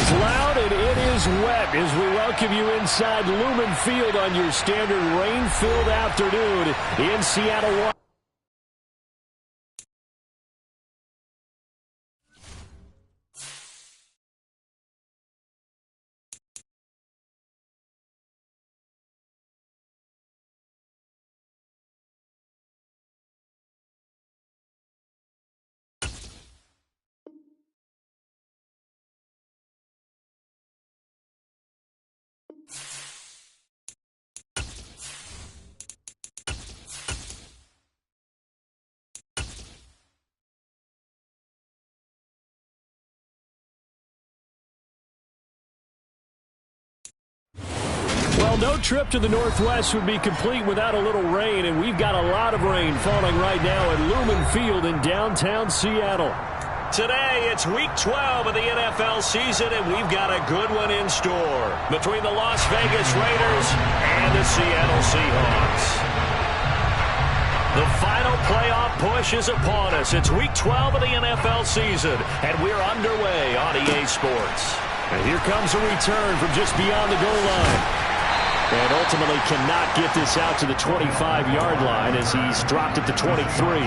is loud and it is wet as we welcome you inside Lumen Field on your standard rain-filled afternoon in Seattle. Well, no trip to the Northwest would be complete without a little rain, and we've got a lot of rain falling right now at Lumen Field in downtown Seattle. Today, it's Week 12 of the NFL season, and we've got a good one in store between the Las Vegas Raiders and the Seattle Seahawks. The final playoff push is upon us. It's Week 12 of the NFL season, and we're underway on EA Sports. And here comes a return from just beyond the goal line. And ultimately cannot get this out to the 25-yard line as he's dropped it to 23.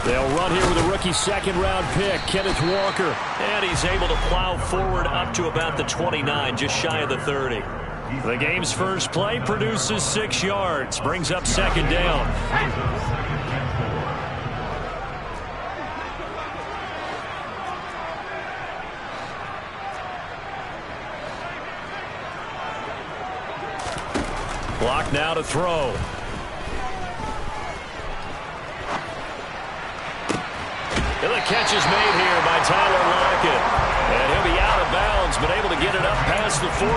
They'll run here with a rookie second-round pick, Kenneth Walker. And he's able to plow forward up to about the 29, just shy of the 30. The game's first play produces 6 yards, brings up second down. Block now to throw. And the catch is made here by Tyler Lockett. And he'll be out of bounds, but able to get it up past the 45.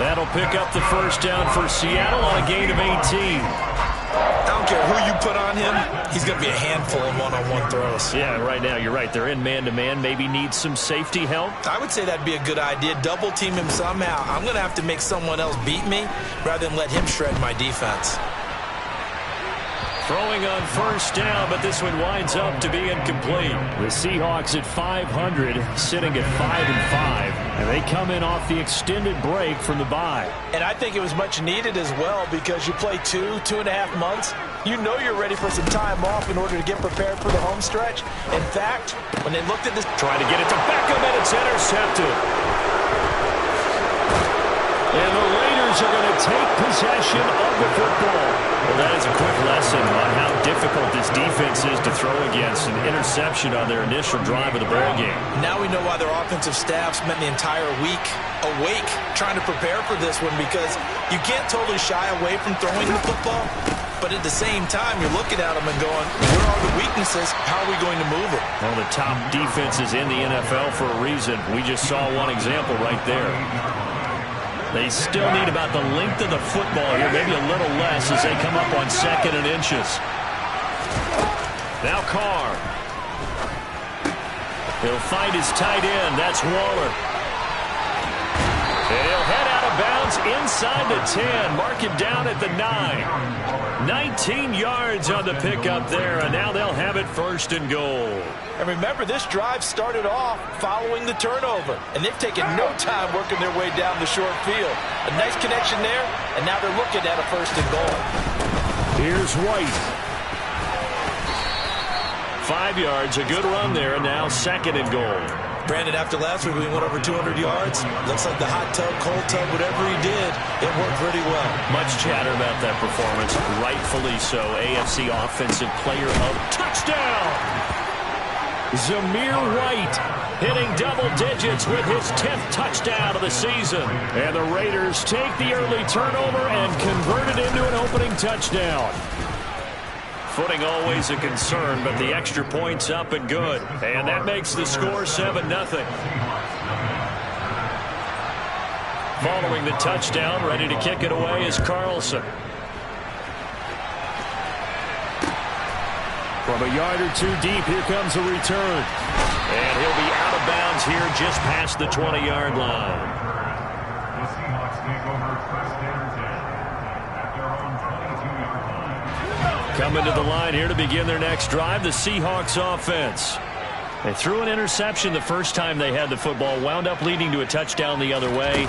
That'll pick up the first down for Seattle on a gain of 18. I don't care who you put on him, he's going to be a handful of one-on-one throws. Yeah, right now you're right. They're in man-to-man. Maybe need some safety help. I would say that'd be a good idea. Double team him somehow. I'm going to have to make someone else beat me rather than let him shred my defense. Throwing on first down, but this one winds up to be incomplete. The Seahawks at 500, sitting at 5-5, and they come in off the extended break from the bye. And I think it was much needed as well because you play 2.5 months. You know you're ready for some time off in order to get prepared for the home stretch. In fact, when they looked at this... Trying to get it to Beckham, and it's intercepted. And the Raiders are going to take possession of the football. Well, that is a quick lesson on how difficult this defense is to throw against. An interception on their initial drive of the ball game. Now we know why their offensive staff spent the entire week awake trying to prepare for this one, because you can't totally shy away from throwing the football, but at the same time you're looking at them and going, where are the weaknesses? How are we going to move it? One of the top defenses in the NFL for a reason. We just saw one example right there. They still need about the length of the football here, maybe a little less as they come up on 2nd and inches. Now Carr. He'll find his tight end. That's Waller. And he'll head out of bounds inside the 10. Mark him down at the 9. 19 yards on the pickup there, and now they'll have it 1st and goal. And remember, this drive started off following the turnover, and they've taken no time working their way down the short field. A nice connection there, and now they're looking at a 1st and goal. Here's White. 5 yards, a good run there, and now 2nd and goal. Brandon, after last week, we went over 200 yards. Looks like the hot tub, cold tub, whatever he did, it worked pretty well. Much chatter about that performance. Rightfully so. AFC Offensive Player of Touchdown. Zamir White hitting double digits with his 10th touchdown of the season. And the Raiders take the early turnover and convert it into an opening touchdown. Footing always a concern, but the extra point's up and good. And that makes the score 7-0. Following the touchdown, ready to kick it away is Carlson. From a yard or two deep, here comes a return. And he'll be out of bounds here just past the 20-yard line. The Seahawks take over first and 10 at their own 22-yard line. Coming to the line here to begin their next drive, the Seahawks offense. They threw an interception the first time they had the football, wound up leading to a touchdown the other way.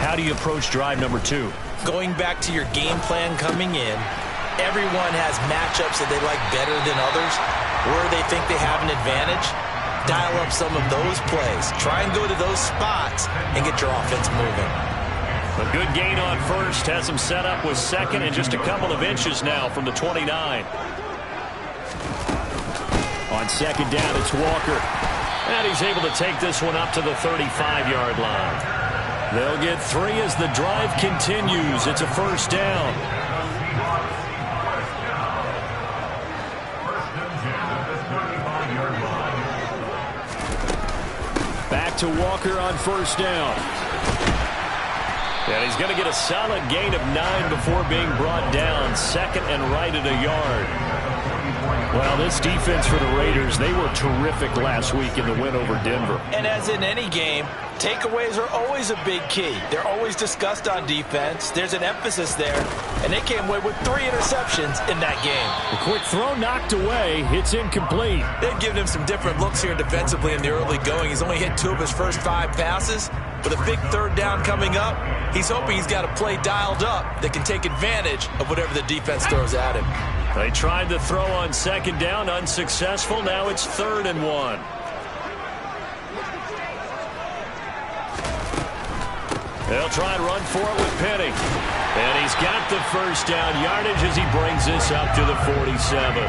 How do you approach drive number 2? Going back to your game plan coming in, everyone has matchups that they like better than others, where they think they have an advantage. Dial up some of those plays. Try and go to those spots and get your offense moving. A good gain on first has him set up with second and just a couple of inches now from the 29. On second down, it's Walker. And he's able to take this one up to the 35-yard line. They'll get 3 as the drive continues. It's a first down. Back to Walker on first down. And he's going to get a solid gain of 9 before being brought down. Second and right at a yard. Well, this defense for the Raiders, they were terrific last week in the win over Denver. And as in any game, takeaways are always a big key. They're always discussed on defense. There's an emphasis there. And they came away with 3 interceptions in that game. A quick throw knocked away. It's incomplete. They've given him some different looks here defensively in the early going. He's only hit 2 of his first 5 passes. With a big third down coming up, he's hoping he's got a play dialed up that can take advantage of whatever the defense throws at him. They tried the throw on second down, unsuccessful. Now it's 3rd and 1. They'll try and run for it with Penny. And he's got the first down yardage as he brings this up to the 47.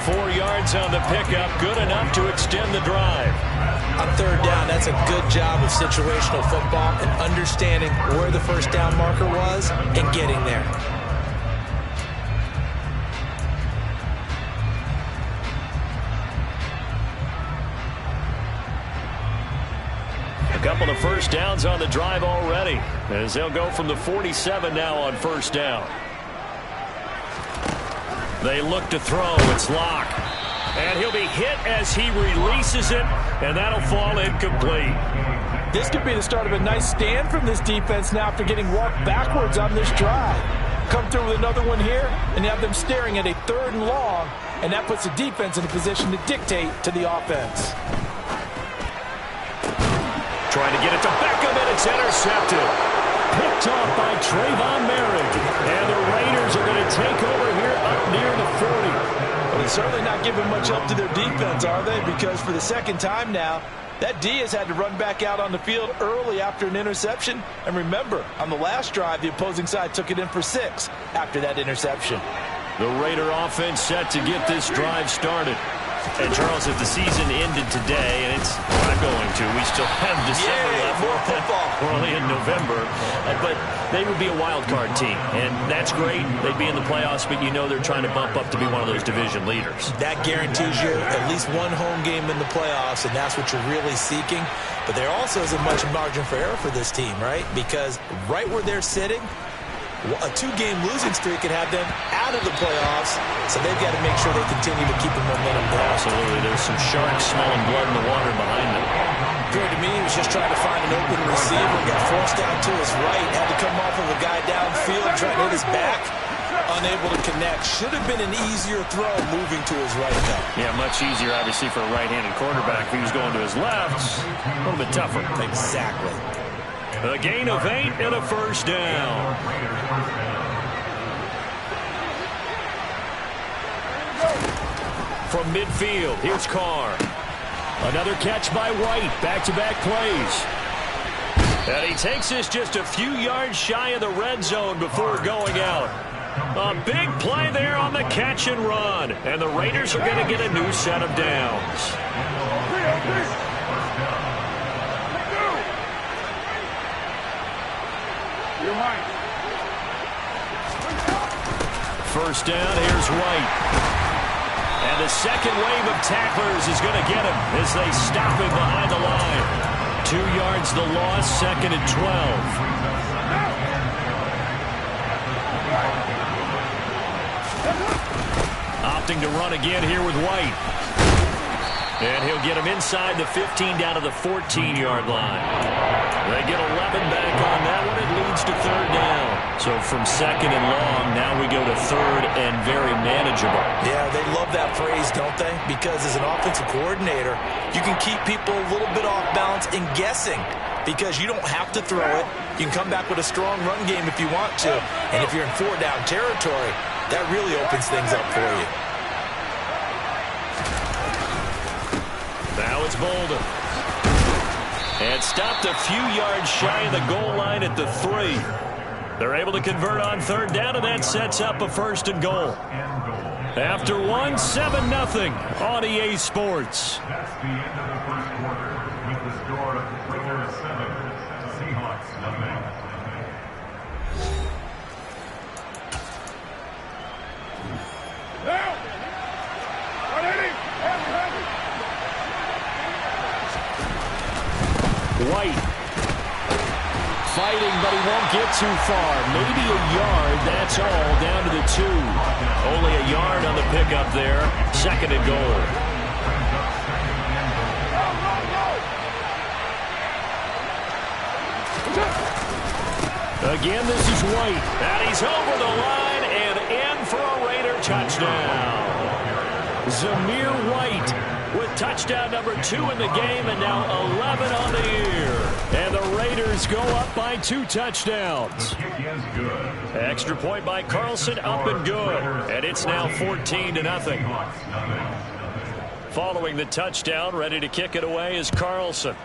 4 yards on the pickup, good enough to extend the drive. On third down, that's a good job of situational football and understanding where the first down marker was and getting there. A couple of first downs on the drive already, as they'll go from the 47 now on first down. They look to throw. It's Locke. And he'll be hit as he releases it, and that'll fall incomplete. This could be the start of a nice stand from this defense now after getting walked backwards on this drive. Come through with another one here, and you have them staring at a 3rd and long, and that puts the defense in a position to dictate to the offense. Trying to get it to Beckham, and it's intercepted. Picked off by Trayvon Merrick. And the Raiders are going to take over here up near the 40. Well, they're certainly not giving much help to their defense, are they? Because for the second time now, that D has had to run back out on the field early after an interception. And remember, on the last drive, the opposing side took it in for 6 after that interception. The Raider offense set to get this drive started. And, Charles, if the season ended today, and it's not going to, we still have December left. More football. We're only in November. But they would be a wild card team, and that's great. They'd be in the playoffs, but you know they're trying to bump up to be one of those division leaders. That guarantees you at least one home game in the playoffs, and that's what you're really seeking. But there also isn't much margin for error for this team, right? Because right where they're sitting, a 2-game losing streak could have them out of the playoffs, so they've got to make sure they continue to keep the momentum going. Absolutely. There's some sharks smelling blood in the water behind them. Appeared to me he was just trying to find an open receiver, got forced out to his right, had to come off of a guy downfield, trying to hit his back, unable to connect. Should have been an easier throw moving to his right, though. Yeah, much easier, obviously, for a right-handed quarterback. If he was going to his left, a little bit tougher. Exactly. A gain of 8 and a first down. From midfield, here's Carr. Another catch by White. Back-to-back plays. And he takes this just a few yards shy of the red zone before going out. A big play there on the catch and run. And the Raiders are going to get a new set of downs. First down, here's White. And the second wave of tacklers is going to get him as they stop him behind the line. 2 yards the loss, 2nd and 12. Opting to run again here with White. And he'll get him inside the 15 down to the 14-yard line. They get 11 back on that one. It leads to third down. So from second and long, now we go to third and very manageable. Yeah, they love that phrase, don't they? Because as an offensive coordinator, you can keep people a little bit off balance and guessing because you don't have to throw it. You can come back with a strong run game if you want to. And if you're in four-down territory, that really opens things up for you. Now it's Bolden. And stopped a few yards shy of the goal line at the 3. They're able to convert on third down, and that sets up a first and goal. After 1, 7-0 on EA Sports. That's the end of the first quarter with the score of Raiders 7, Seahawks nothing. White fighting, but he won't get too far. Maybe a yard, that's all, down to the 2. Only a yard on the pickup there. Second and goal. Again, this is White. And he's over the line and in for a Raider touchdown. Zamir White with touchdown number 2 in the game, and now 11 on the year. And the Raiders go up by 2 touchdowns. Extra point by Carlson, up and good. And it's now 14-0. Following the touchdown, ready to kick it away is Carlson.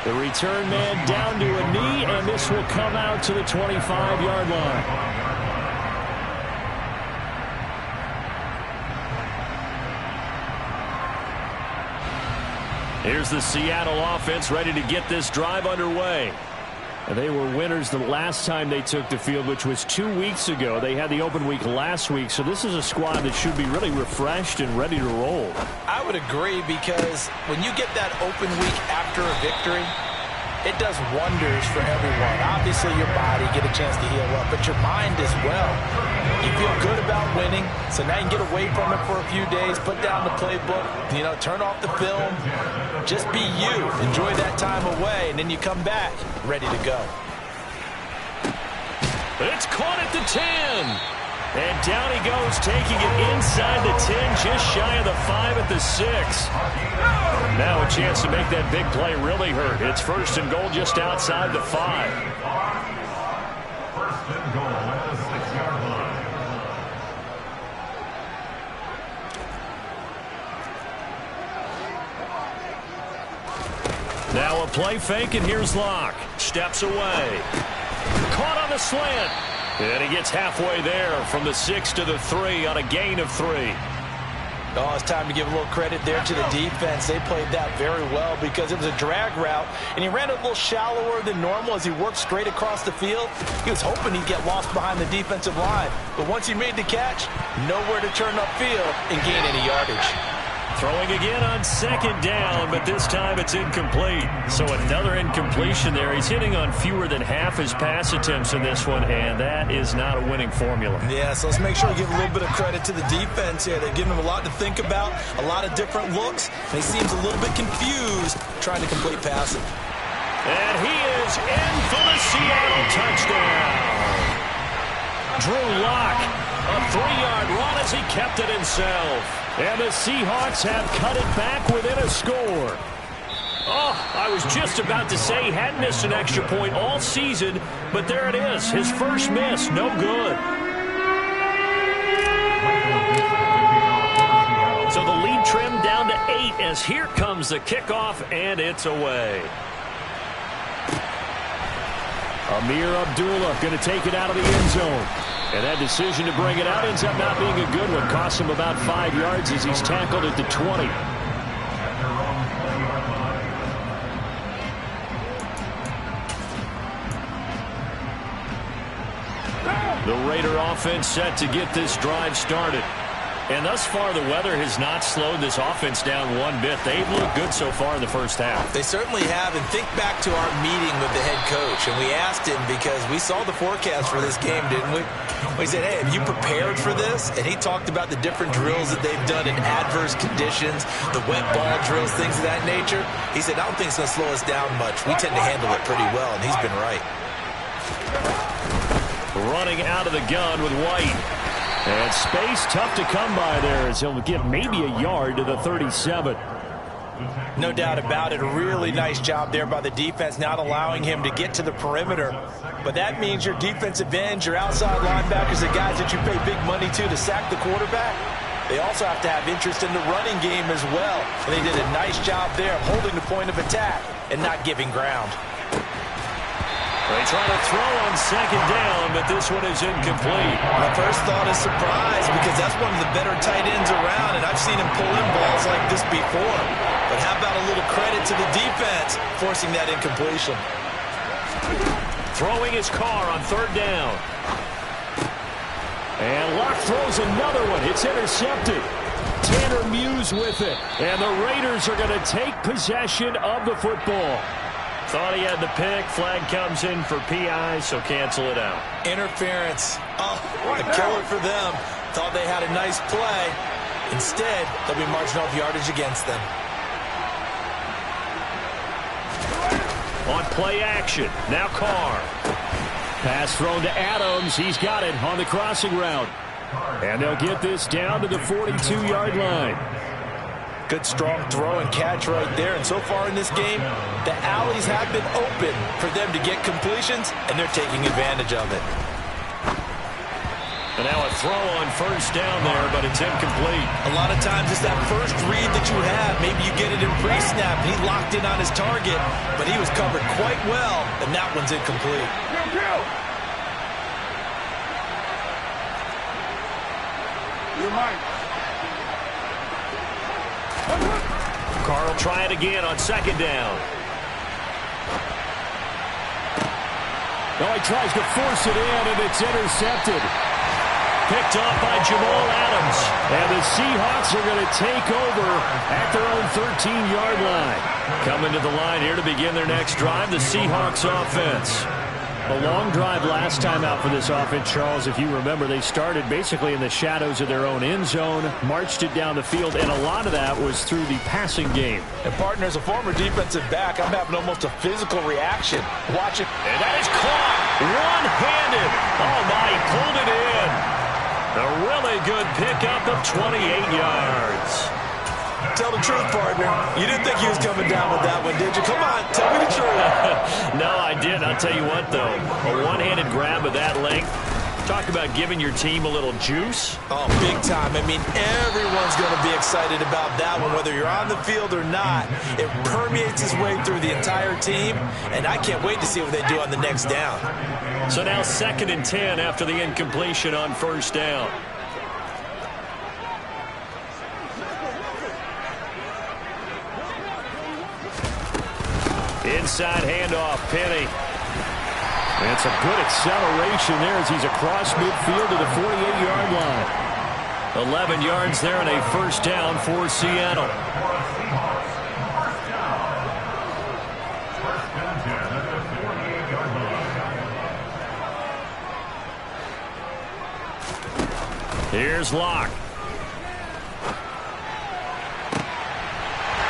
The return man down to a knee, and this will come out to the 25-yard line. Here's the Seattle offense ready to get this drive underway. They were winners the last time they took the field, which was 2 weeks ago. They had the open week last week, so this is a squad that should be really refreshed and ready to roll. I would agree, because when you get that open week after a victory, it does wonders for everyone. Obviously, your body, get a chance to heal up, but your mind as well. You feel good about winning, so now you can get away from it for a few days, put down the playbook, turn off the film, just be you. Enjoy that time away, and then you come back ready to go. It's caught at the 10. And down he goes, taking it inside the 10, just shy of the 5 at the 6. Now a chance to make that big play really hurt. It's first and goal just outside the 5. First and goal at the 6-yard line. Now a play fake, and here's Locke. Steps away. Caught on the slant. And he gets halfway there from the 6 to the 3 on a gain of 3. Oh, it's time to give a little credit there to the defense. They played that very well because it was a drag route, and he ran it a little shallower than normal as he worked straight across the field. He was hoping he'd get lost behind the defensive line, but once he made the catch, nowhere to turn upfield and gain any yardage. Throwing again on second down, but this time it's incomplete. So another incompletion there. He's hitting on fewer than half his pass attempts in this one, and that is not a winning formula. Yeah, so let's make sure we give a little bit of credit to the defense here. They've given him a lot to think about, a lot of different looks, and he seems a little bit confused trying to complete passing. And he is in for the Seattle touchdown. Drew Lock, a 3-yard run as he kept it himself. And the Seahawks have cut it back within a score. Oh, I was just about to say he hadn't missed an extra point all season, but there it is. His first miss, no good. So the lead trimmed down to 8 as here comes the kickoff, and it's away. Amir Abdullah going to take it out of the end zone. And that decision to bring it out ends up not being a good one. Costs him about 5 yards as he's tackled at the 20. The Raider offense set to get this drive started. And thus far, the weather has not slowed this offense down one bit. They've looked good so far in the first half. They certainly have. And think back to our meeting with the head coach. And we asked him because we saw the forecast for this game, didn't we? We said, hey, have you prepared for this? And he talked about the different drills that they've done in adverse conditions, the wet ball drills, things of that nature. He said, I don't think it's going to slow us down much. We tend to handle it pretty well, and he's been right. Running out of the gun with White. And space tough to come by there as he'll get maybe a yard to the 37. No doubt about it. A really nice job there by the defense, not allowing him to get to the perimeter. But that means your defensive ends, your outside linebackers, the guys that you pay big money to sack the quarterback, they also have to have interest in the running game as well. And they did a nice job there of holding the point of attack and not giving ground. They try to throw on second down, but this one is incomplete. My first thought is surprise because that's one of the better tight ends around, and I've seen him pull in balls like this before. But how about a little credit to the defense forcing that incompletion? Throwing his car on third down. And Locke throws another one. It's intercepted. Tanner Muse with it. And the Raiders are going to take possession of the football. Thought he had the pick. Flag comes in for PI, so cancel it out. Interference. Oh, a killer for them. Thought they had a nice play. Instead, they'll be marching off yardage against them. On play action. Now Carr. Pass thrown to Adams. He's got it on the crossing route. And they'll get this down to the 42-yard line. Good, strong throw and catch right there. And so far in this game, the alleys have been open for them to get completions, and they're taking advantage of it. And now a throw on first down there, but it's incomplete. A lot of times it's that first read that you have. Maybe you get it in pre-snap. He locked in on his target, but he was covered quite well, and that one's incomplete. You're mine. Carr will try it again on second down. No, he tries to force it in, and it's intercepted. Picked off by Jamal Adams. And the Seahawks are going to take over at their own 13-yard line. Coming to the line here to begin their next drive, the Seahawks offense. A long drive last time out for this offense, Charles. If you remember, they started basically in the shadows of their own end zone, marched it down the field, and a lot of that was through the passing game. And, partner, as a former defensive back, I'm having almost a physical reaction. Watch it. And that is caught one-handed. Oh, my, he pulled it in. A really good pickup of 28 yards. Tell the truth, partner. You didn't think he was coming down with that one, did you? Come on, tell me the truth. No, I didn't. I'll tell you what, though. A one-handed grab of that length. Talk about giving your team a little juice. Oh, big time. I mean, everyone's going to be excited about that one, whether you're on the field or not. It permeates its way through the entire team, and I can't wait to see what they do on the next down. So now 2nd and 10 after the incompletion on first down. Inside handoff, Penny. And it's a good acceleration there as he's across midfield to the 48-yard line. 11 yards there and a first down for Seattle. Here's Locke.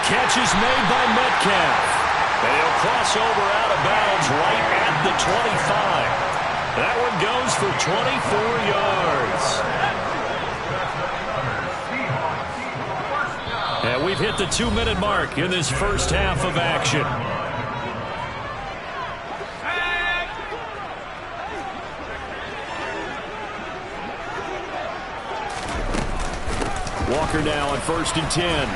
Catch is made by Metcalf. And he'll cross over out of bounds right at the 25. That one goes for 24 yards. And we've hit the 2-minute mark in this first half of action. Walker now on 1st and 10.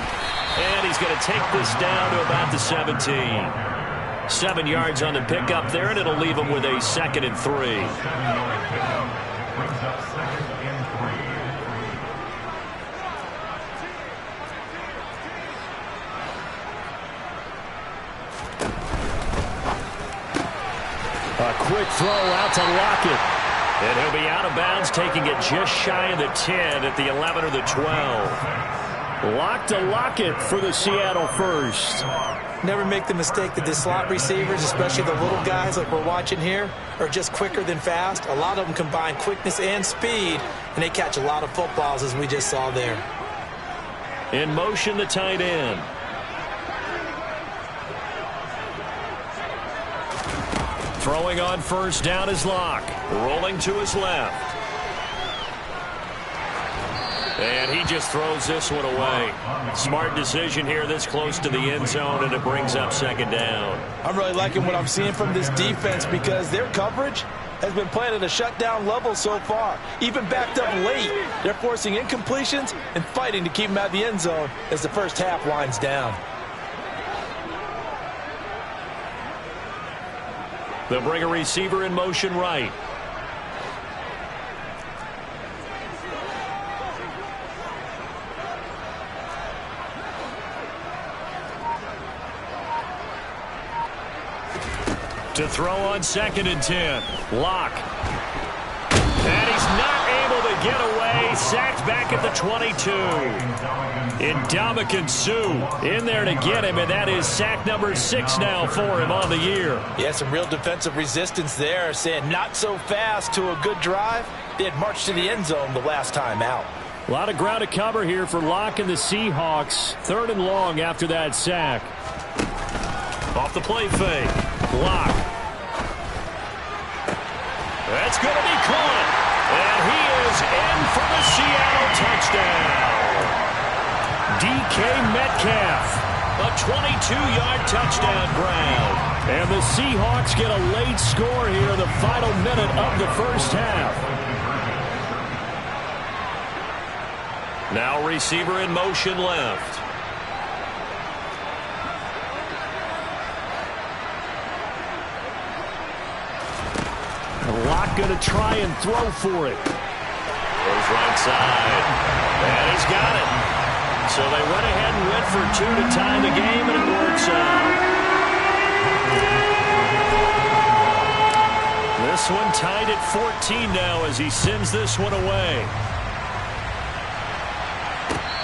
And he's going to take this down to about the 17. 7 yards on the pickup there, and it'll leave him with a 2nd and 3. A quick throw out to Lockett. And he'll be out of bounds, taking it just shy of the 10 at the 11 or the 12. Lock to Lockett for the Seattle first. Never make the mistake that the slot receivers, especially the little guys like we're watching here, are just quicker than fast. A lot of them combine quickness and speed, and they catch a lot of footballs, as we just saw there. In motion, the tight end. Throwing on first down is Locke. Rolling to his left. And he just throws this one away. Smart decision here this close to the end zone, and it brings up second down. I'm really liking what I'm seeing from this defense because their coverage has been playing at a shutdown level so far. Even backed up late, they're forcing incompletions and fighting to keep them out of the end zone as the first half winds down. They'll bring a receiver in motion right. To throw on 2nd and 10. Locke. And he's not able to get away. Sacked back at the 22. Ndamukong Suh in there to get him, and that is sack number 6 now for him on the year. Yeah, some real defensive resistance there, saying not so fast to a good drive. They had marched to the end zone the last time out. A lot of ground to cover here for Locke and the Seahawks. 3rd and long after that sack. Off the play fake. Locke. That's going to be caught. And he is in for the Seattle touchdown. DK Metcalf. A 22-yard touchdown grab. And the Seahawks get a late score here in the final minute of the first half. Now receiver in motion left. Locke going to try and throw for it. Goes right side. And he's got it. So they went ahead and went for 2 to tie the game, and it works out. This one tied at 14 now as he sends this one away.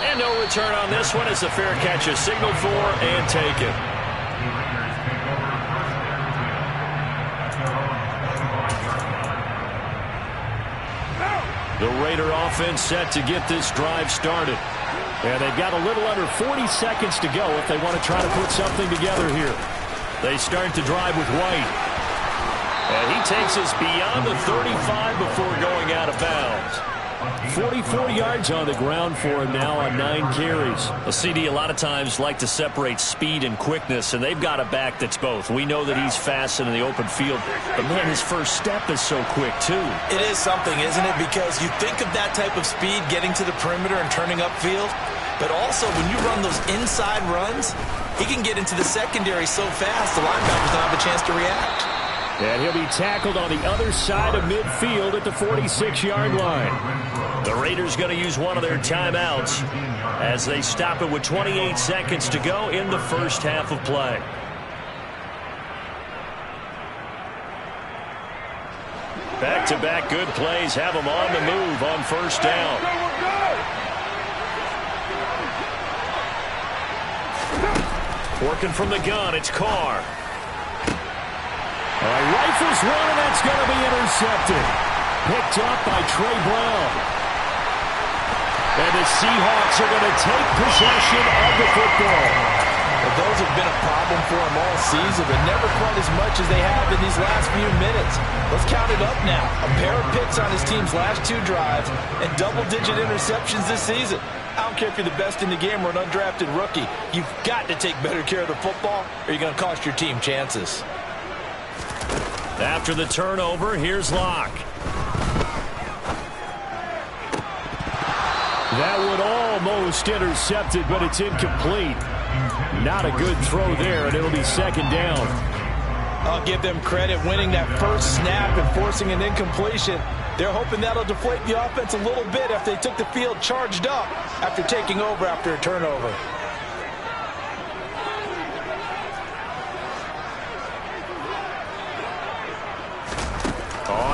And no return on this one as the fair catch is signaled for and taken. The Raider offense set to get this drive started. And they've got a little under 40 seconds to go if they want to try to put something together here. They start to drive with White. And he takes us beyond the 35 before going out of bounds. 44 yards on the ground for him now on 9 carries. A CD a lot of times like to separate speed and quickness, and they've got a back that's both. We know that he's fast in the open field, but man, his first step is so quick too. It is something, isn't it? Because you think of that type of speed getting to the perimeter and turning upfield, but also when you run those inside runs, he can get into the secondary so fast the linebackers don't have a chance to react. And he'll be tackled on the other side of midfield at the 46-yard line. The Raiders going to use one of their timeouts as they stop it with 28 seconds to go in the first half of play. Back-to-back good plays have them on the move on first down. Working from the gun, it's Carr. Rifles one, and that's going to be intercepted. Picked up by Trey Brown. And the Seahawks are going to take possession of the football. Well, those have been a problem for them all season, but never quite as much as they have in these last few minutes. Let's count it up now. A pair of picks on his team's last 2 drives and double-digit interceptions this season. I don't care if you're the best in the game or an undrafted rookie. You've got to take better care of the football or you're going to cost your team chances. After the turnover, here's Locke. That would almost intercepted, but it's incomplete. Not a good throw there, and it'll be second down. I'll give them credit winning that first snap and forcing an incompletion. They're hoping that'll deflate the offense a little bit if they took the field charged up after taking over after a turnover.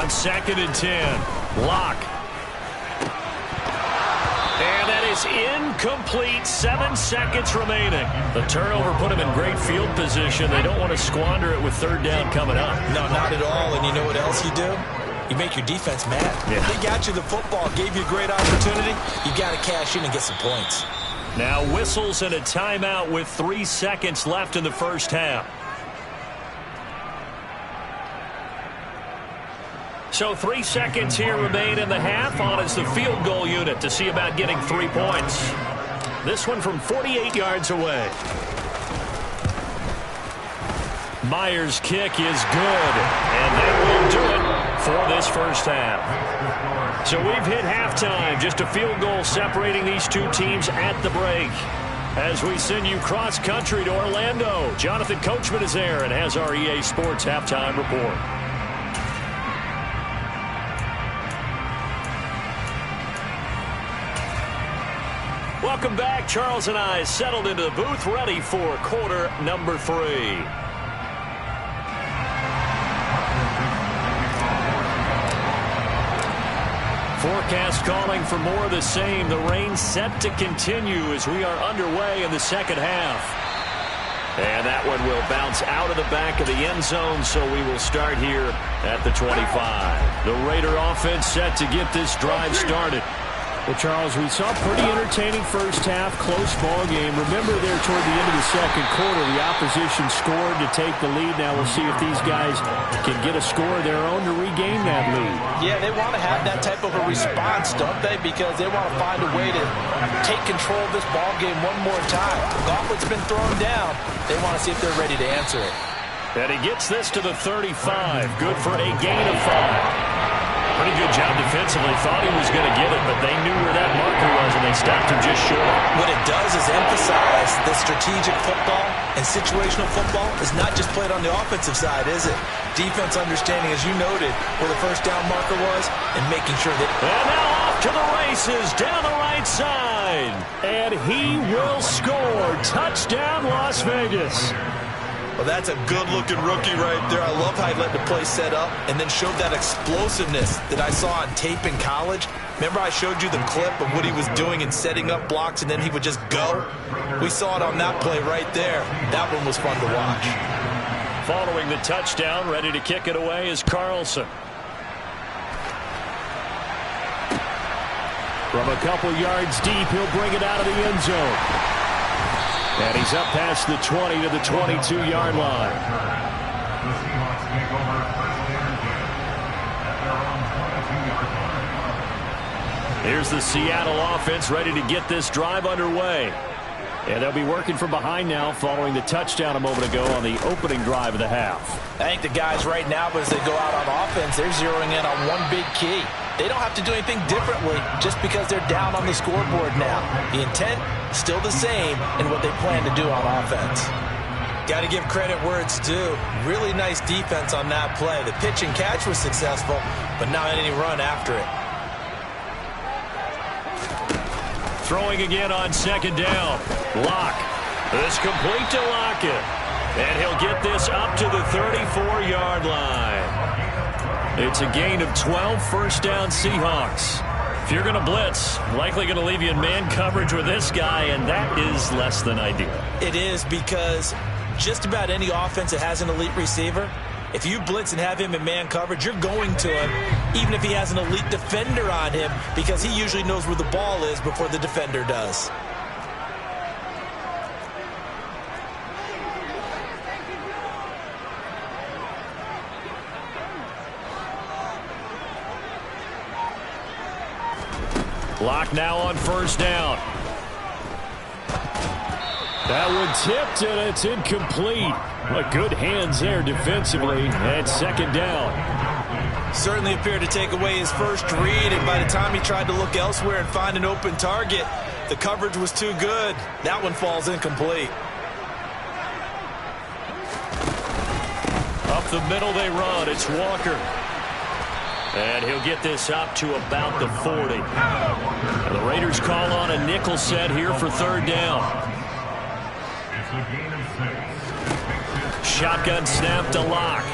On 2nd and 10. Lock. And that is incomplete. 7 seconds remaining. The turnover put them in great field position. They don't want to squander it with 3rd down coming up. No, not at all. And you know what else you do? You make your defense mad. Yeah. They got you the football, gave you a great opportunity. You got to cash in and get some points. Now whistles and a timeout with 3 seconds left in the first half. So 3 seconds here remain in the half. On is the field goal unit to see about getting 3 points. This one from 48 yards away. Myers' kick is good, and that will do it for this first half. So we've hit halftime. Just a field goal separating these two teams at the break. As we send you cross-country to Orlando, Jonathan Coachman is there and has our EA Sports halftime report. Welcome back. Charles and I settled into the booth, ready for quarter number 3. Forecast calling for more of the same. The rain set to continue as we are underway in the second half. And that one will bounce out of the back of the end zone, so we will start here at the 25. The Raider offense set to get this drive started. Well, Charles, we saw a pretty entertaining first half, close ball game. Remember there toward the end of the second quarter, the opposition scored to take the lead. Now we'll see if these guys can get a score of their own to regain that lead. Yeah, they want to have that type of a response, don't they? Because they want to find a way to take control of this ball game one more time. Gauntlet's been thrown down. They want to see if they're ready to answer it. And he gets this to the 35. Good for a gain of 5. Pretty good job defensively. Thought he was going to get it, but they knew where that marker was, and they stopped him just short. What it does is emphasize that strategic football and situational football is not just played on the offensive side, is it? Defense understanding, as you noted, where the first down marker was and making sure that... And now off to the races down the right side. And he will score. Touchdown, Las Vegas. Well, that's a good-looking rookie right there. I love how he let the play set up and then showed that explosiveness that I saw on tape in college. Remember I showed you the clip of what he was doing and setting up blocks, and then he would just go? We saw it on that play right there. That one was fun to watch. Following the touchdown, ready to kick it away is Carlson. From a couple yards deep, he'll bring it out of the end zone. And he's up past the 20 to the 22-yard line. The Seahawks take over first and 10 at their own 22-yard line. Here's the Seattle offense ready to get this drive underway. And they'll be working from behind now following the touchdown a moment ago on the opening drive of the half. I think the guys right now, as they go out on offense, they're zeroing in on one big key. They don't have to do anything differently just because they're down on the scoreboard now. The intent, still the same in what they plan to do on offense. Got to give credit where it's due. Really nice defense on that play. The pitch and catch was successful, but not any run after it. Throwing again on second down. Lock. This complete to Lockett. And he'll get this up to the 34-yard line. It's a gain of 12, first down Seahawks. If you're going to blitz, likely going to leave you in man coverage with this guy, and that is less than ideal. It is, because just about any offense that has an elite receiver, if you blitz and have him in man coverage, you're going to him, even if he has an elite defender on him, because he usually knows where the ball is before the defender does. Lock now on first down. That one tipped, and it's incomplete. Well, good hands there defensively, and second down. Certainly appeared to take away his first read, and by the time he tried to look elsewhere and find an open target, the coverage was too good. That one falls incomplete. Up the middle they run. It's Walker. And he'll get this up to about the 40. And the Raiders call on a nickel set here for third down. It's a gain of 6. Shotgun snap to Lock.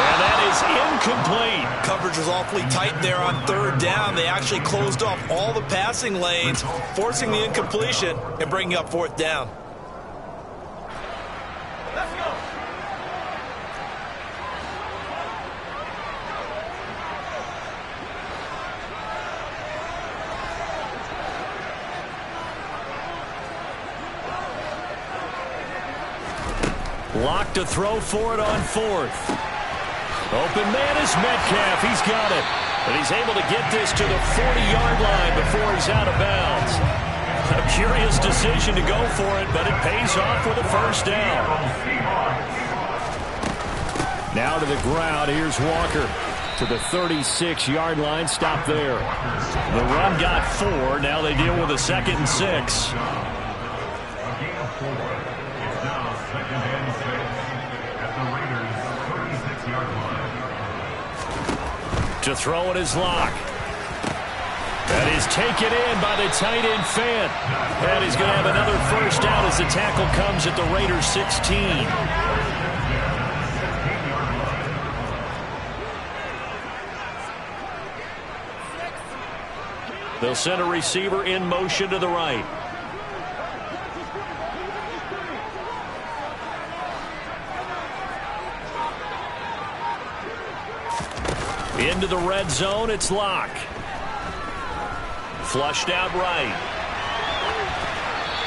And that is incomplete. Coverage was awfully tight there on third down. They actually closed off all the passing lanes, forcing the incompletion and bringing up fourth down. Lock to throw for it on fourth. Open man is Metcalf. He's got it. But he's able to get this to the 40-yard line before he's out of bounds. A curious decision to go for it, but it pays off with a first down. Now to the ground. Here's Walker to the 36-yard line. Stop there. The run got 4. Now they deal with a 2nd and 6. To throw it is Locke. That is taken in by the tight end Fant. And he's going to have another first down as the tackle comes at the Raiders 16. They'll send a receiver in motion to the right. Into the red zone, it's Locke. Flushed out right.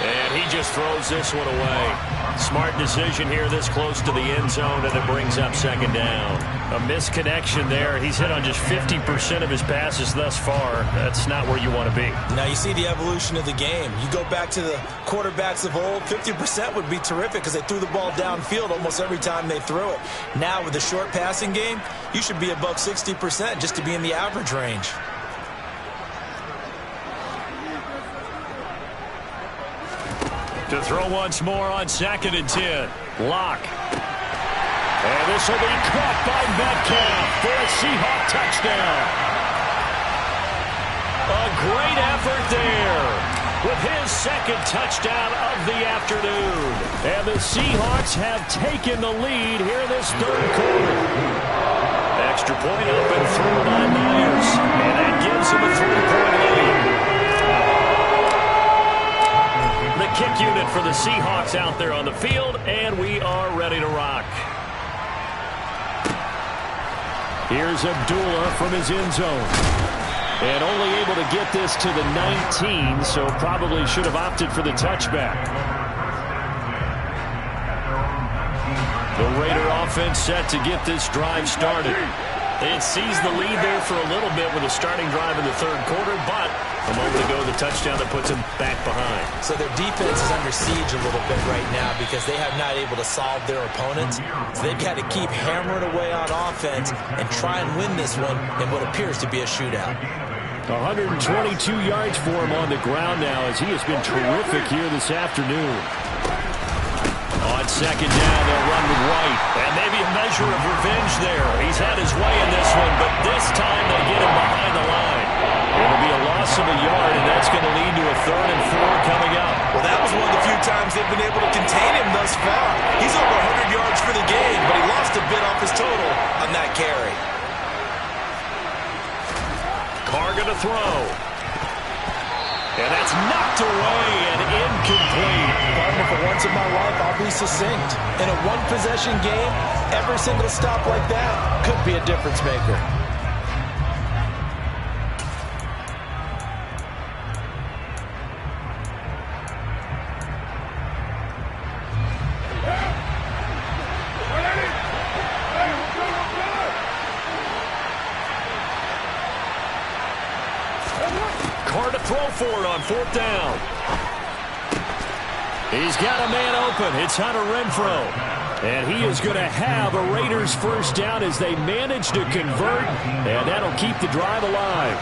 And he just throws this one away. Smart decision here this close to the end zone, and it brings up 2nd down. A misconnection there. He's hit on just 50% of his passes thus far. That's not where you want to be. Now you see the evolution of the game. You go back to the quarterbacks of old, 50% would be terrific because they threw the ball downfield almost every time they threw it. Now with the short passing game, you should be above 60% just to be in the average range. To throw once more on 2nd and 10. Locke. And this will be caught by Metcalf for a Seahawk touchdown. A great effort there with his 2nd touchdown of the afternoon. And the Seahawks have taken the lead here in this 3rd quarter. Extra point up and through by Myers. And that gives him a 3-point lead. The kick unit for the Seahawks out there on the field, and we are ready to rock. Here's Abdullah from his end zone. And only able to get this to the 19, so probably should have opted for the touchback. The Raider offense set to get this drive started. It seized the lead there for a little bit with a starting drive in the 3rd quarter, but a moment ago the touchdown that puts them back behind. So their defense is under siege a little bit right now because they have not able to solve their opponents. So they've got to keep hammering away on offense and try and win this one in what appears to be a shootout. 122 yards for him on the ground now as he has been terrific here this afternoon. On 2nd down, they'll run with White. And maybe a measure of revenge there. He's had his way in this one, but this time they get him behind the line. It'll be a loss of a yard, and that's going to lead to a 3rd and 4 coming up. Well, that was one of the few times they've been able to contain him thus far. He's over 100 yards for the game, but he lost a bit off his total on that carry. Carr going to throw. And that's knocked away and incomplete. Partner, for once in my life, I'll be succinct. In a one-possession game, every single stop like that could be a difference maker. Carr to throw for it on 4th down. He's got a man open. It's Hunter Renfrow. And he is going to have a Raiders first down as they manage to convert. And that'll keep the drive alive.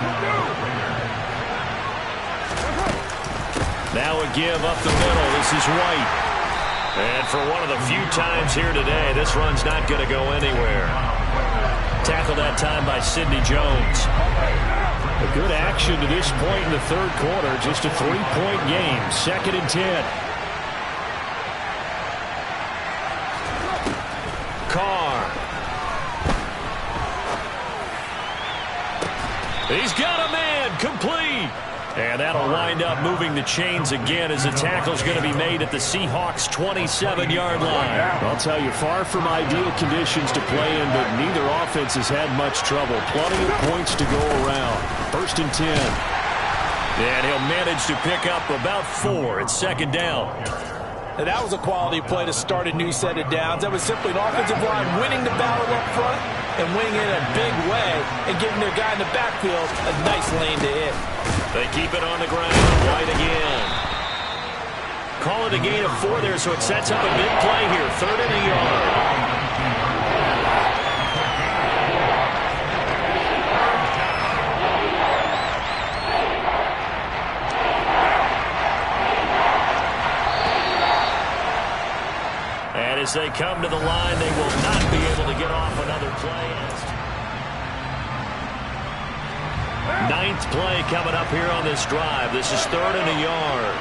Now a give up the middle. This is White. And for one of the few times here today, this run's not going to go anywhere. Tackled that time by Sidney Jones. A good action to this point in the 3rd quarter. Just a 3-point game. 2nd and 10. Carr. He's got a man, complete. And that'll wind up moving the chains again as the tackle's going to be made at the Seahawks' 27-yard line. I'll tell you, far from ideal conditions to play in, but neither offense has had much trouble. Plenty of points to go around. 1st and 10. And he'll manage to pick up about 4 at 2nd down. And that was a quality play to start a new set of downs. That was simply an offensive line winning the battle up front and winning it in a big way and giving their guy in the backfield a nice lane to hit. They keep it on the ground. White again. Call it a gain of 4 there, so it sets up a big play here. 3rd and a yard. And as they come to the line, they will not be able to get off another play. 9th play coming up here on this drive. This is 3rd and a yard.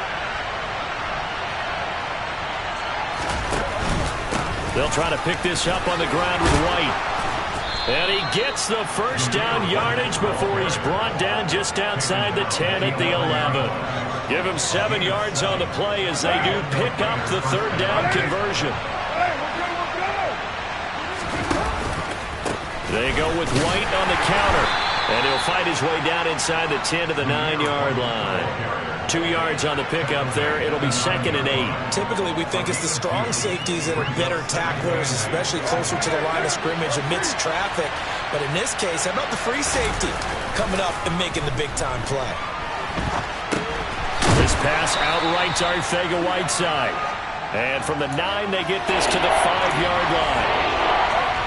They'll try to pick this up on the ground with White. And he gets the 1st down yardage before he's brought down just outside the 10 at the 11. Give him 7 yards on the play as they do pick up the 3rd down conversion. They go with White on the counter. And he'll fight his way down inside the 10 to the 9-yard line. 2 yards on the pickup there. It'll be 2nd and 8. Typically, we think it's the strong safeties that are better tacklers, especially closer to the line of scrimmage amidst traffic. But in this case, how about the free safety coming up and making the big-time play? This pass outright to Arcega-Whiteside. And from the 9, they get this to the 5-yard line.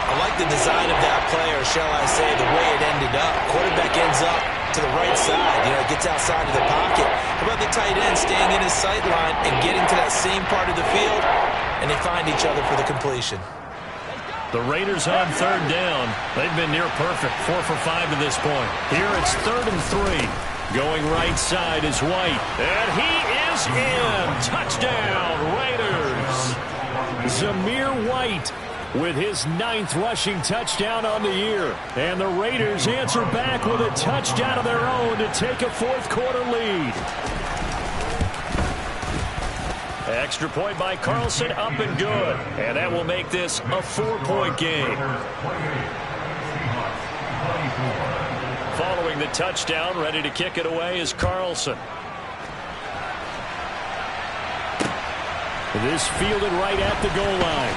I like the design of that play, or shall I say the way it ended up. Quarterback ends up to the right side. Gets outside of the pocket. How about the tight end staying in his sight line and getting to that same part of the field, and they find each other for the completion. The Raiders on 3rd down. They've been near perfect. 4 for 5 to this point. Here it's 3rd and 3. Going right side is White. And he is in. Touchdown, Raiders. Zamir White with his 9th rushing touchdown on the year. And the Raiders answer back with a touchdown of their own to take a 4th quarter lead. Extra point by Carlson, up and good. And that will make this a 4-point game. Following the touchdown, ready to kick it away is Carlson. This fielded right at the goal line.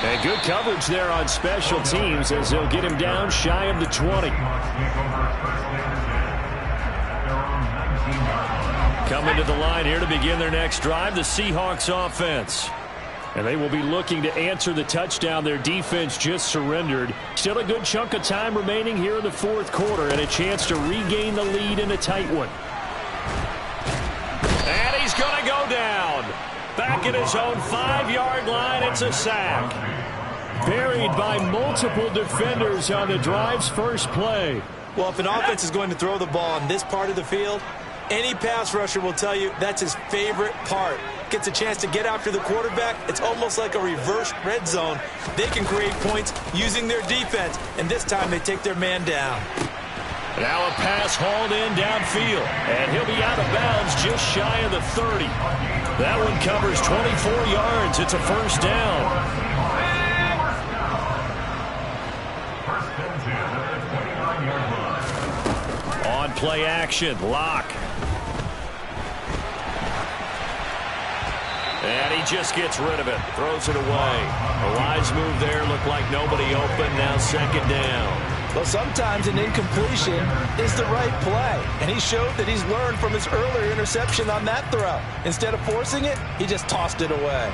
And good coverage there on special teams as they'll get him down shy of the 20. Coming to the line here to begin their next drive, the Seahawks offense. And they will be looking to answer the touchdown their defense just surrendered. Still a good chunk of time remaining here in the 4th quarter and a chance to regain the lead in a tight one. And he's going to go down. Back at his own 5-yard line, it's a sack. Buried by multiple defenders on the drive's first play. Well, if an offense is going to throw the ball on this part of the field, any pass rusher will tell you that's his favorite part. Gets a chance to get after the quarterback. It's almost like a reverse red zone. They can create points using their defense, and this time they take their man down. Now a pass hauled in downfield, and he'll be out of bounds just shy of the 30. That one covers 24 yards. It's a 1st down. On play action, Locke. And he just gets rid of it, throws it away. A wise move there, looked like nobody open, now 2nd down. Well, sometimes an incompletion is the right play, and he showed that he's learned from his earlier interception on that throw. Instead of forcing it, he just tossed it away.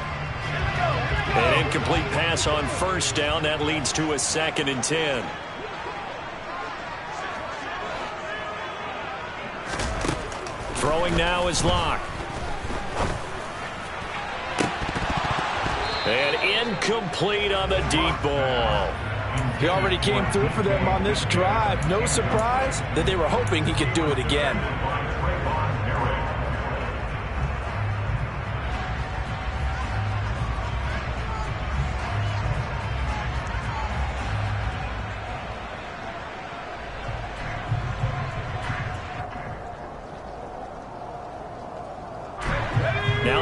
An incomplete pass on 1st down. That leads to a 2nd and 10. Throwing now is Locke. And incomplete on the deep ball. He already came through for them on this drive. No surprise that they were hoping he could do it again.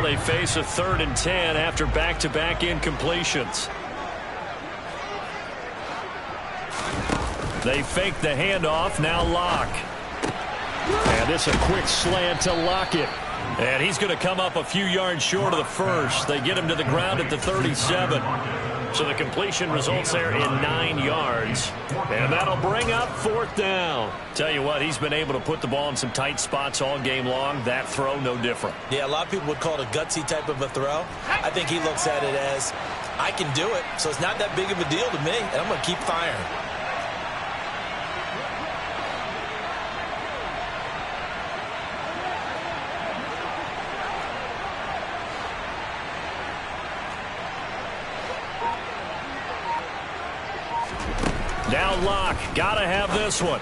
they face a 3rd and 10 after back-to-back incompletions. They fake the handoff, now Locke. And this a quick slant to Lockett. And he's going to come up a few yards short of the first. They get him to the ground at the 37. So the completion results there in 9 yards. And that'll bring up 4th down. Tell you what, he's been able to put the ball in some tight spots all game long. That throw, no different. Yeah, a lot of people would call it a gutsy type of a throw. I think he looks at it as, I can do it, so it's not that big of a deal to me, and I'm going to keep firing. Now Locke, gotta have this one.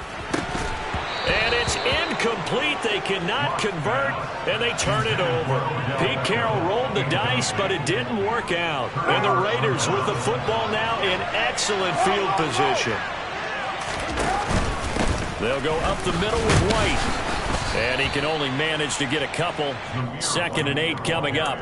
And it's incomplete. They cannot convert, and they turn it over. Pete Carroll rolled the dice, but it didn't work out. And the Raiders with the football now in excellent field position. They'll go up the middle with White. And he can only manage to get a couple. 2nd and 8 coming up.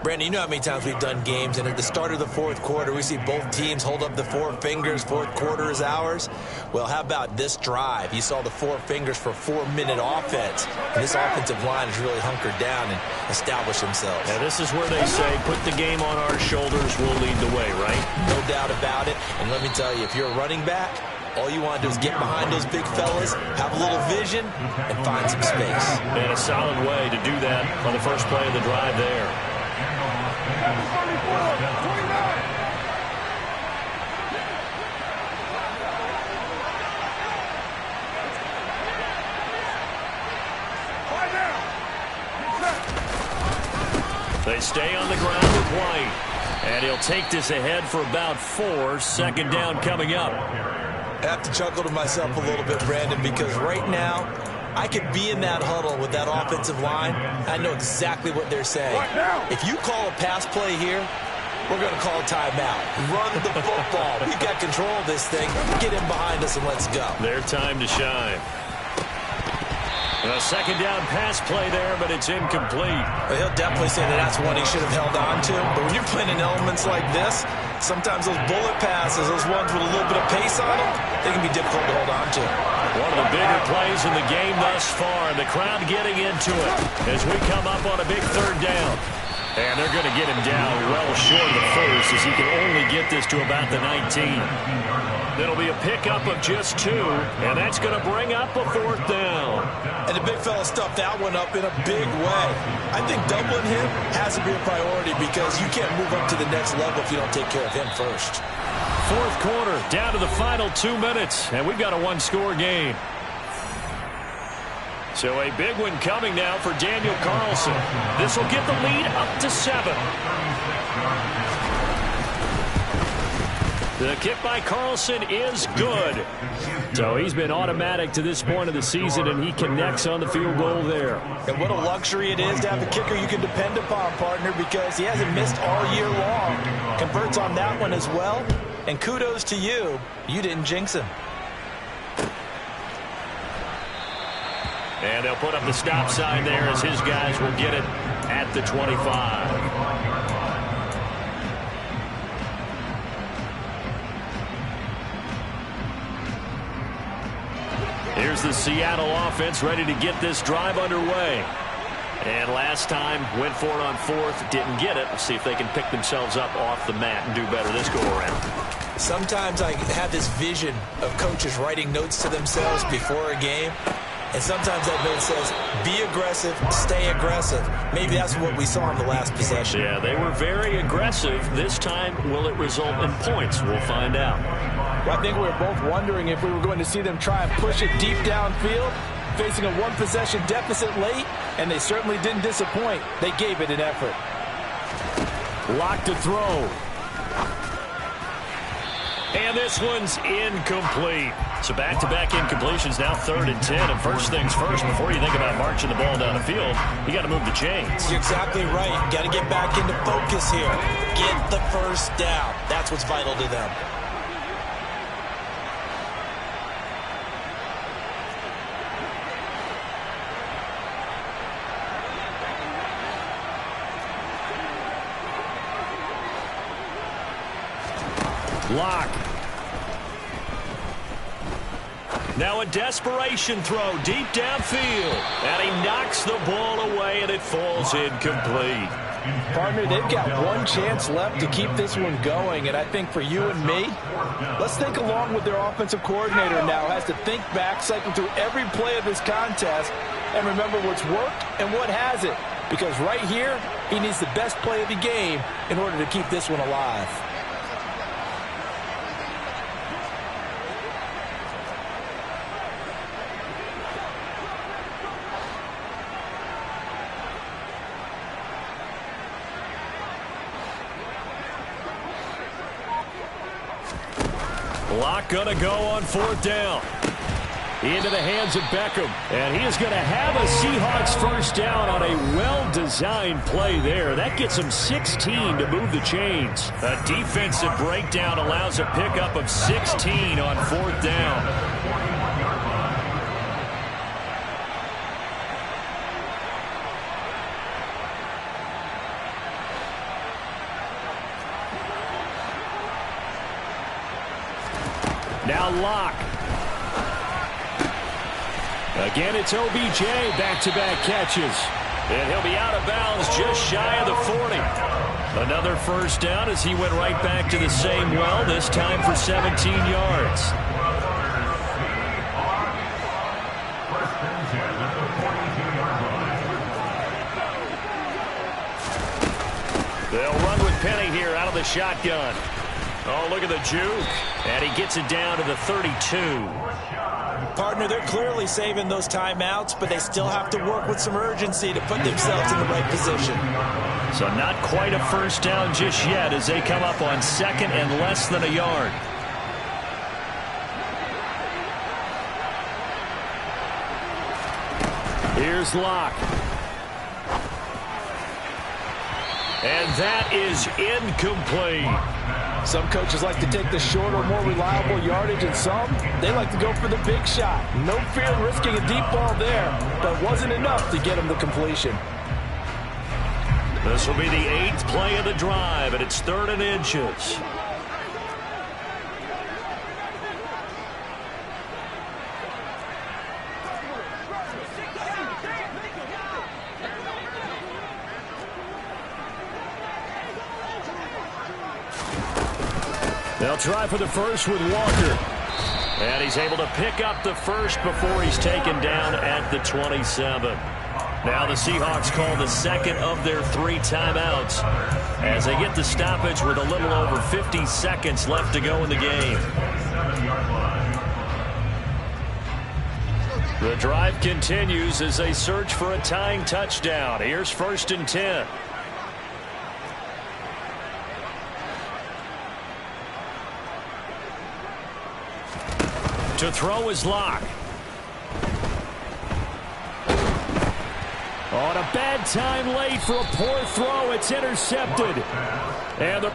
Brandon, you know how many times we've done games, and at the start of the 4th quarter, we see both teams hold up the 4 fingers, 4th quarter is ours. Well, how about this drive? You saw the 4 fingers for 4-minute offense, and this offensive line has really hunkered down and established themselves. And this is where they say, put the game on our shoulders, we'll lead the way, right? No doubt about it, and let me tell you, if you're a running back, all you want to do is get behind those big fellas, have a little vision, and find some space. And a solid way to do that on the first play of the drive there. They stay on the ground with White. And he'll take this ahead for about 4. 2nd down coming up. I have to chuckle to myself a little bit, Brandon, because right now, I could be in that huddle with that offensive line. I know exactly what they're saying. If you call a pass play here, we're going to call a timeout. Run the football. We've got control of this thing. Get in behind us and let's go. Their time to shine. A 2nd down pass play there, but it's incomplete. Well, he'll definitely say that that's one he should have held on to. But when you're playing in elements like this, sometimes those bullet passes, those ones with a little bit of pace on them, they can be difficult to hold on to. One of the bigger plays in the game thus far. The crowd getting into it as we come up on a big 3rd down. And they're going to get him down well short of the first as he can only get this to about the 19. It'll be a pickup of just 2, and that's going to bring up a 4th down. And the big fella stuffed that one up in a big way. I think doubling him has to be a priority because you can't move up to the next level if you don't take care of him first. 4th quarter, down to the final 2 minutes, and we've got a 1-score game. So a big one coming now for Daniel Carlson. This will get the lead up to 7. The kick by Carlson is good. So he's been automatic to this point of the season, and he connects on the field goal there. And what a luxury it is to have a kicker you can depend upon, partner, because he hasn't missed all year long. Converts on that one as well. And kudos to you. You didn't jinx him. And they'll put up the stop sign there as his guys will get it at the 25. Here's the Seattle offense ready to get this drive underway. And last time, went for it on 4th, didn't get it. Let's see if they can pick themselves up off the mat and do better this go-around. Sometimes I have this vision of coaches writing notes to themselves before a game. And sometimes that note says, be aggressive, stay aggressive. Maybe that's what we saw in the last possession. Yeah, they were very aggressive. This time, will it result in points? We'll find out. Well, I think we were both wondering if we were going to see them try and push it deep downfield, facing a 1-possession deficit late, and they certainly didn't disappoint. They gave it an effort. Locked to throw. And this one's incomplete. So back-to-back incompletions, now 3rd and 10. And first things first, before you think about marching the ball down the field, you got to move the chains. You're exactly right. Got to get back into focus here. Get the first down. That's what's vital to them. Lock. Now a desperation throw deep downfield. And he knocks the ball away, and it falls incomplete. Partner, they've got one chance left to keep this one going, and I think for you and me, let's think along with their offensive coordinator now has to think back, cycle through every play of this contest, and remember what's worked and what hasn't. Because right here, he needs the best play of the game in order to keep this one alive. Lock gonna go on 4th down. Into the hands of Beckham. And he is going to have a Seahawks first down on a well-designed play there. That gets him 16 to move the chains. A defensive breakdown allows a pickup of 16 on 4th down. Now Lock. Again, it's OBJ, back-to-back catches. And he'll be out of bounds just shy of the 40. Another first down as he went right back to the same well, this time for 17 yards. They'll run with Penny here out of the shotgun. Oh, look at the juke. And he gets it down to the 32. Partner, they're clearly saving those timeouts, but they still have to work with some urgency to put themselves in the right position. So not quite a first down just yet as they come up on 2nd and less than a yard. Here's Lock. And that is incomplete. Some coaches like to take the shorter, more reliable yardage, and some, they like to go for the big shot. No fear in risking a deep ball there, but wasn't enough to get him the completion. This will be the 8th play of the drive, and it's 3rd and inches. They'll try for the first with Walker. And he's able to pick up the first before he's taken down at the 27. Now the Seahawks call the second of their 3 timeouts as they get the stoppage with a little over 50 seconds left to go in the game. The drive continues as they search for a tying touchdown. Here's 1st and 10. To throw is Lock. On a bad time late for a poor throw. It's intercepted. And the